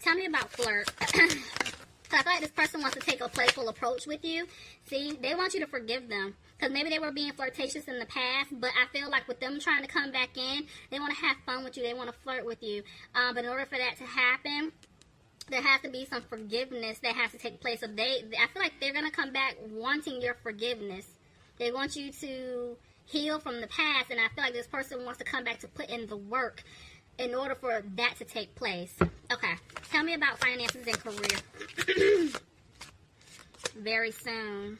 tell me about flirt. So I feel like this person wants to take a playful approach with you. See, they want you to forgive them. Because maybe they were being flirtatious in the past, but I feel like with them trying to come back in, they want to have fun with you. They want to flirt with you. But in order for that to happen, there has to be some forgiveness that has to take place. So I feel like they're going to come back wanting your forgiveness. They want you to heal from the past, and I feel like this person wants to come back to put in the work in order for that to take place. Okay, tell me about finances and career. Very soon.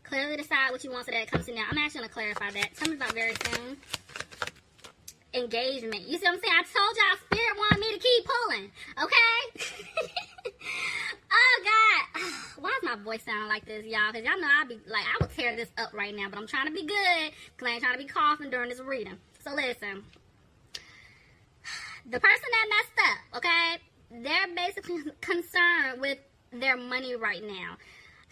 Clearly decide what you want so that it comes to now. I'm actually going to clarify that. Tell me about very soon. Engagement. You see what I'm saying? I told y'all Spirit wanted me to keep pulling. Okay? Oh, God. Why is my voice sounding like this, y'all? Because y'all know I would tear this up right now. But I'm trying to be good because I ain't trying to be coughing during this reading. So listen. The person that messed up, okay, they're basically concerned with their money right now.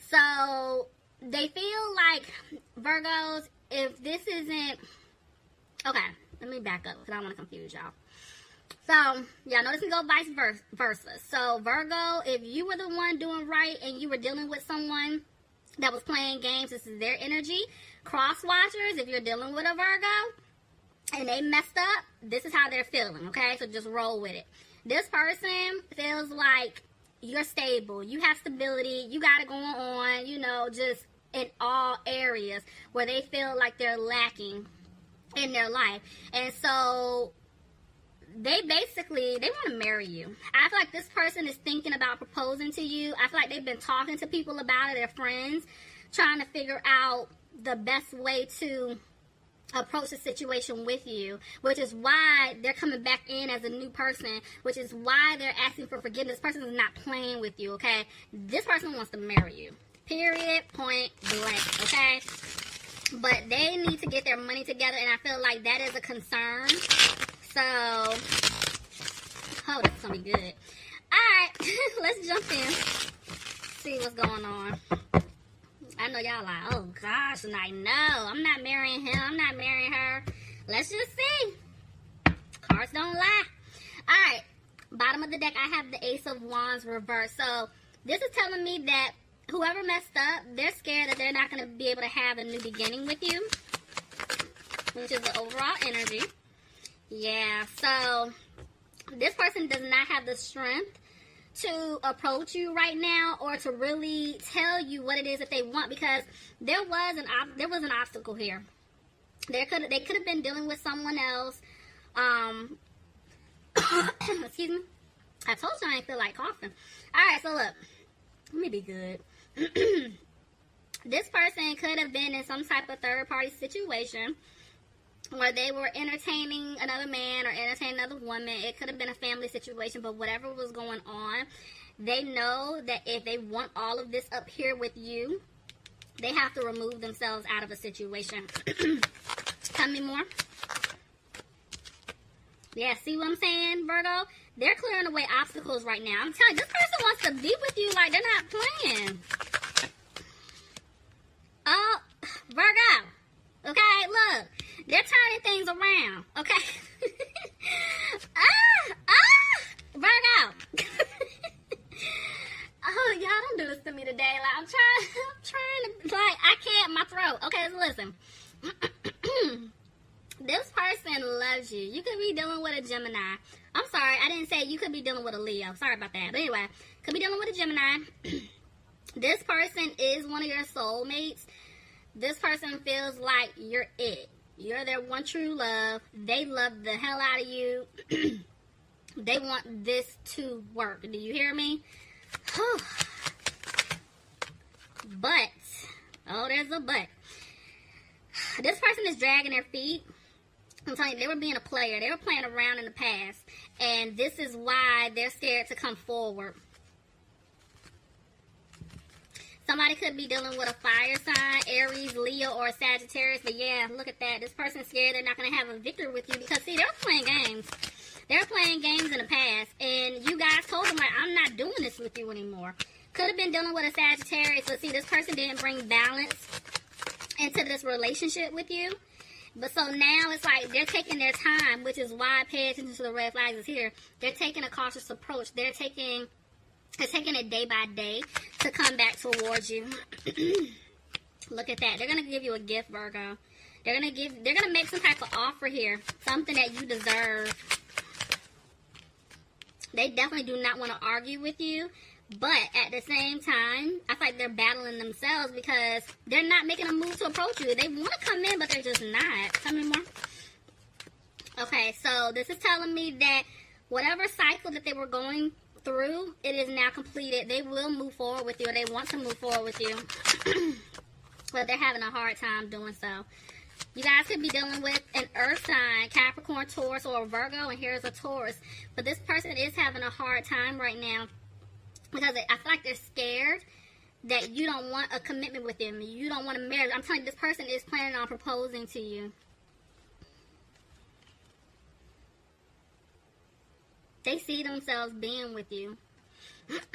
So they feel like, Virgos, if this isn't... Okay, let me back up because I don't want to confuse y'all. So, y'all know this can go vice versa. So, Virgo, if you were the one doing right and you were dealing with someone that was playing games, this is their energy. Cross-watchers, if you're dealing with a Virgo and they messed up, this is how they're feeling, okay? So, just roll with it. This person feels like you're stable. You have stability. You got it going on, you know, just in all areas where they feel like they're lacking in their life. And so they want to marry you. I feel like this person is thinking about proposing to you. I feel like they've been talking to people about it, their friends, trying to figure out the best way to approach the situation with you, which is why they're coming back in as a new person, which is why they're asking for forgiveness. This person is not playing with you, okay? This person wants to marry you. Period, point blank, okay? But they need to get their money together, and I feel like that is a concern. So, oh, this is going to be good. Alright, let's jump in. See what's going on. I know y'all like, oh gosh, and I know. I'm not marrying him. I'm not marrying her. Let's just see. Cards don't lie. Alright, bottom of the deck, I have the Ace of Wands reversed. So, this is telling me that whoever messed up, they're scared that they're not going to be able to have a new beginning with you, which is the overall energy. Yeah, so this person does not have the strength to approach you right now or to really tell you what it is that they want, because there was an obstacle here. They could have been dealing with someone else. Excuse me. I told you I ain't feel like coughing. All right, so look, let me be good. This person could have been in some type of third-party situation where they were entertaining another man or entertaining another woman. It could have been a family situation, but whatever was going on, they know that if they want all of this up here with you, they have to remove themselves out of a situation. Tell me more. Yeah, see what I'm saying, Virgo? They're clearing away obstacles right now. I'm telling you, this person wants to be with you like they're not playing. Oh, Virgo. Okay, look. They're turning things around. Okay? Virgo. Oh, y'all don't do this to me today. Like, I'm trying to, like, I can't, my throat. Okay, so listen. This person loves you. You could be dealing with a Gemini. I'm sorry, I didn't say you could be dealing with a Leo. Sorry about that. But anyway, could be dealing with a Gemini. This person is one of your soulmates. This person feels like you're it. You're their one true love. They love the hell out of you. They want this to work. Do you hear me? But, oh, there's a but. This person is dragging their feet. I'm telling you, they were being a player. They were playing around in the past. And this is why they're scared to come forward. Somebody could be dealing with a fire sign, Aries, Leo, or Sagittarius. But yeah, look at that. This person's scared they're not going to have a victory with you. Because, see, they're playing games. They're playing games in the past. And you guys told them, like, I'm not doing this with you anymore. Could have been dealing with a Sagittarius. But see, this person didn't bring balance into this relationship with you. But so now it's like they're taking their time, which is why I pay attention to the red flags is here. They're taking a cautious approach. They're taking it day by day to come back towards you. Look at that. They're gonna give you a gift, Virgo. They're gonna make some type of offer here, something that you deserve. They definitely do not want to argue with you, but at the same time, I feel like they're battling themselves because they're not making a move to approach you. They want to come in, but they're just not. Tell me more. Okay, so this is telling me that whatever cycle that they were going through, it is now completed. They will move forward with you, or they want to move forward with you, but they're having a hard time doing so. You guys could be dealing with an earth sign, Capricorn, Taurus, or a Virgo, and here's a Taurus. But this person is having a hard time right now because I feel like they're scared that you don't want a commitment with them. You don't want to marry. I'm telling you, this person is planning on proposing to you. They see themselves being with you.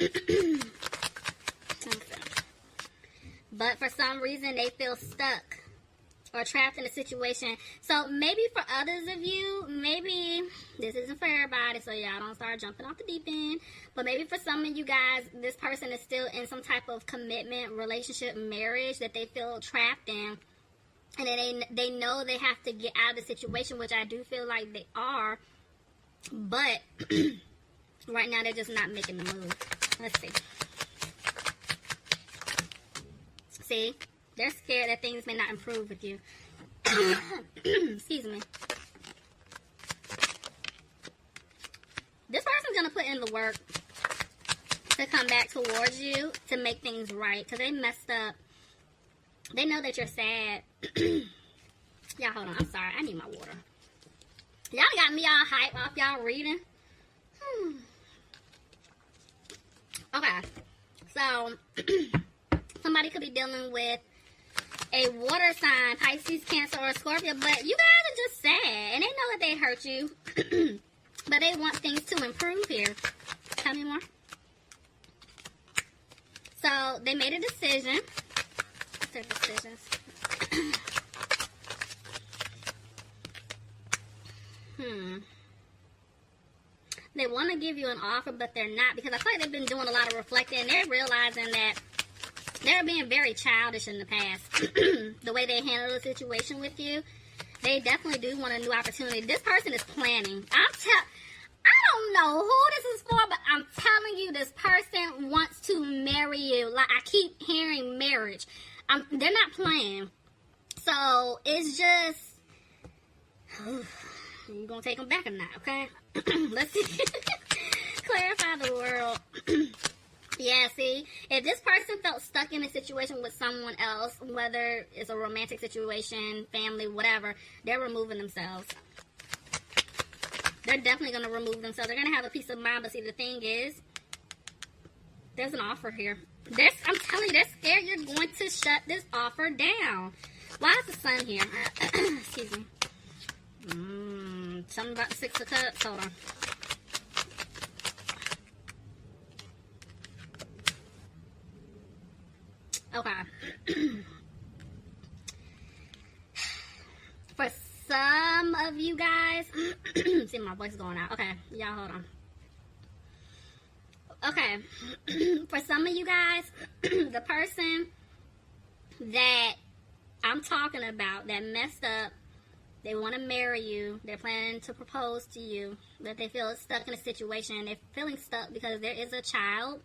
Okay. But for some reason, they feel stuck or trapped in a situation. So maybe for others of you, maybe this isn't for everybody, so y'all don't start jumping off the deep end. But maybe for some of you guys, this person is still in some type of commitment, relationship, marriage that they feel trapped in. And then they know they have to get out of the situation, which I do feel like they are. But right now, they're just not making the move. Let's see. See? They're scared that things may not improve with you. Excuse me. This person's going to put in the work to come back towards you to make things right. Because they messed up. They know that you're sad. Y'all, hold on. I'm sorry. I need my water. Y'all got me all hyped off y'all reading. Okay. So, somebody could be dealing with a water sign, Pisces, Cancer, or Scorpio, but you guys are just sad, and they know that they hurt you, but they want things to improve here. Tell me more. So, they made a decision. What's their decisions? They want to give you an offer, but they're not, because I feel like they've been doing a lot of reflecting, and they're realizing that they're being very childish in the past. The way they handle the situation with you, they definitely do want a new opportunity. This person is planning. I don't know who this is for, but I'm telling you, this person wants to marry you. Like, I keep hearing marriage. They're not playing. So, it's just... You're going to take them back or not, okay? Let's see. Clarify the world. Yeah, see, if this person felt stuck in a situation with someone else, whether it's a romantic situation, family, whatever, they're removing themselves. They're definitely going to remove themselves. They're going to have a peace of mind, but see, the thing is, there's an offer here. I'm telling you, they're scared you're going to shut this offer down. Why is the sun here? Excuse me. Something about the Six of Cups. Hold on. Okay. For some of you guys, see, my voice is going out. Okay, y'all hold on. Okay, for some of you guys, the person that I'm talking about that messed up, they want to marry you, they're planning to propose to you, but they feel stuck in a situation. They're feeling stuck because there is a child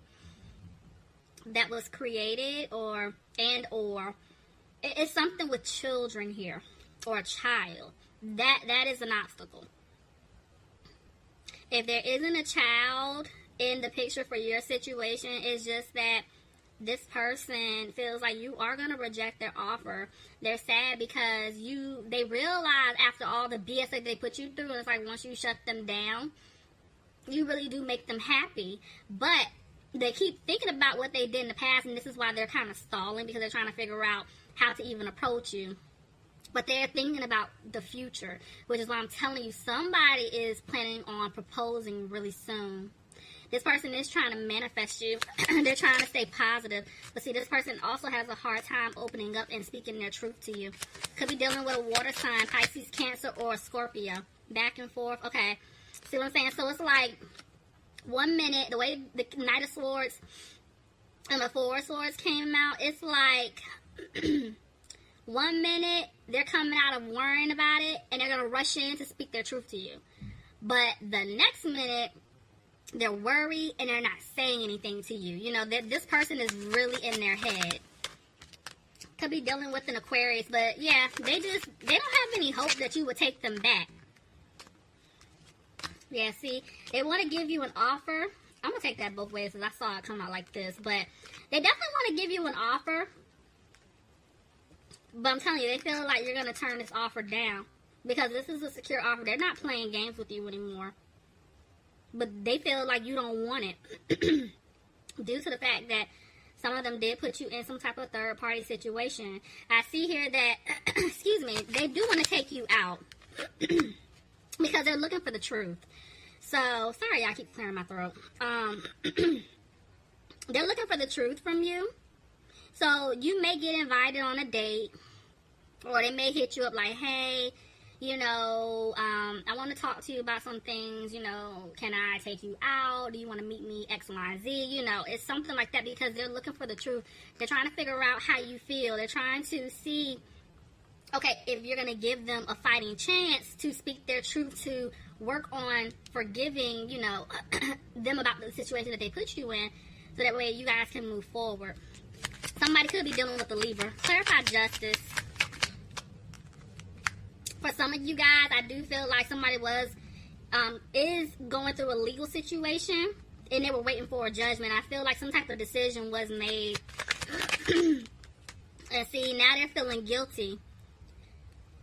that was created, or it's something with children here, or a child. That is an obstacle. If there isn't a child in the picture for your situation, it's just that this person feels like you are going to reject their offer. They're sad because they realize after all the BS that they put you through, and it's like once you shut them down, you really do make them happy. But they keep thinking about what they did in the past, and this is why they're kind of stalling, because they're trying to figure out how to even approach you. But they're thinking about the future, which is why I'm telling you, somebody is planning on proposing really soon. This person is trying to manifest you. They're trying to stay positive. But see, this person also has a hard time opening up and speaking their truth to you. Could be dealing with a water sign, Pisces, Cancer, or a Scorpio. Back and forth. Okay. See what I'm saying? So it's like 1 minute, the way the Knight of Swords and the Four of Swords came out, it's like 1 minute they're coming out of worrying about it and they're going to rush in to speak their truth to you. But the next minute, they're worried and they're not saying anything to you. You know, this person is really in their head. Could be dealing with an Aquarius, but yeah, they don't have any hope that you would take them back. Yeah, see, they want to give you an offer. I'm going to take that both ways because I saw it come out like this. But they definitely want to give you an offer. But I'm telling you, they feel like you're going to turn this offer down. Because this is a secure offer. They're not playing games with you anymore. But they feel like you don't want it. Due to the fact that some of them did put you in some type of third-party situation. I see here that, excuse me, they do want to take you out. Because they're looking for the truth. So, sorry, I keep clearing my throat. They're looking for the truth from you. So, you may get invited on a date. Or they may hit you up like, hey, you know, I want to talk to you about some things. You know, can I take you out? Do you want to meet me X, Y, Z? You know, it's something like that because they're looking for the truth. They're trying to figure out how you feel. They're trying to see, okay, if you're going to give them a fighting chance to speak their truth, to work on forgiving, you know, them about the situation that they put you in, so that way you guys can move forward. Somebody could be dealing with a Libra. Clarify justice. For some of you guys, I do feel like somebody is going through a legal situation, and they were waiting for a judgment. I feel like some type of decision was made. And see, now they're feeling guilty.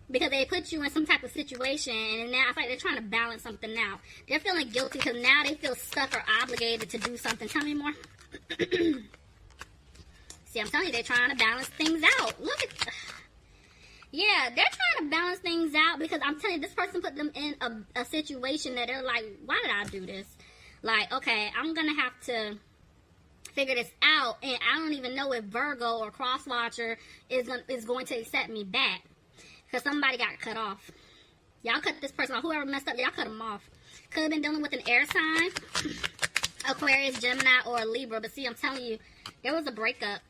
Because they put you in some type of situation, and now I feel like they're trying to balance something out. They're feeling guilty because now they feel stuck or obligated to do something. Tell me more. See, I'm telling you, they're trying to balance things out. Look at... Yeah, they're trying to balance things out because I'm telling you, this person put them in a situation that they're like, why did I do this? Like, okay, I'm going to have to figure this out, and I don't even know if Virgo or Crosswatcher is going to accept me back. Because somebody got cut off. Y'all cut this person off. Whoever messed up, y'all cut them off. Could have been dealing with an air sign. Aquarius, Gemini, or a Libra. But see, I'm telling you, there was a breakup.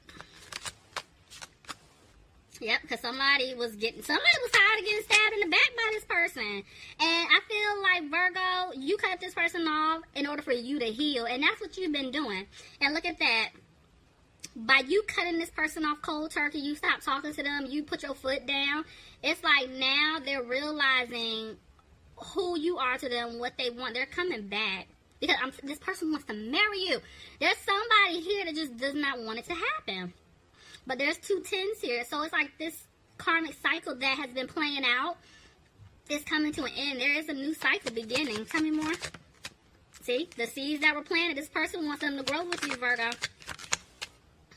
Yep, because somebody was tired of getting stabbed in the back by this person. And I feel like, Virgo, you cut this person off in order for you to heal. And that's what you've been doing. And look at that. By you cutting this person off cold turkey, you stop talking to them, you put your foot down. It's like now they're realizing who you are to them, what they want. They're coming back. Because this person wants to marry you. There's somebody here that just does not want it to happen. But there's 2 tens here. So it's like this karmic cycle that has been playing out is coming to an end. There is a new cycle beginning. Tell me more. See? The seeds that were planted, this person wants them to grow with you, Virgo.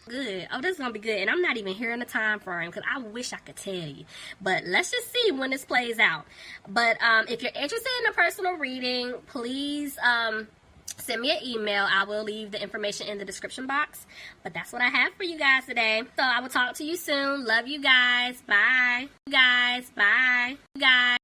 Good. Oh, this is gonna be good. And I'm not even hearing the time frame because I wish I could tell you. But let's just see when this plays out. But if you're interested in a personal reading, please send me an email. I will leave the information in the description box. But that's what I have for you guys today. So I will talk to you soon. Love you guys. Bye. You guys. Bye. You guys.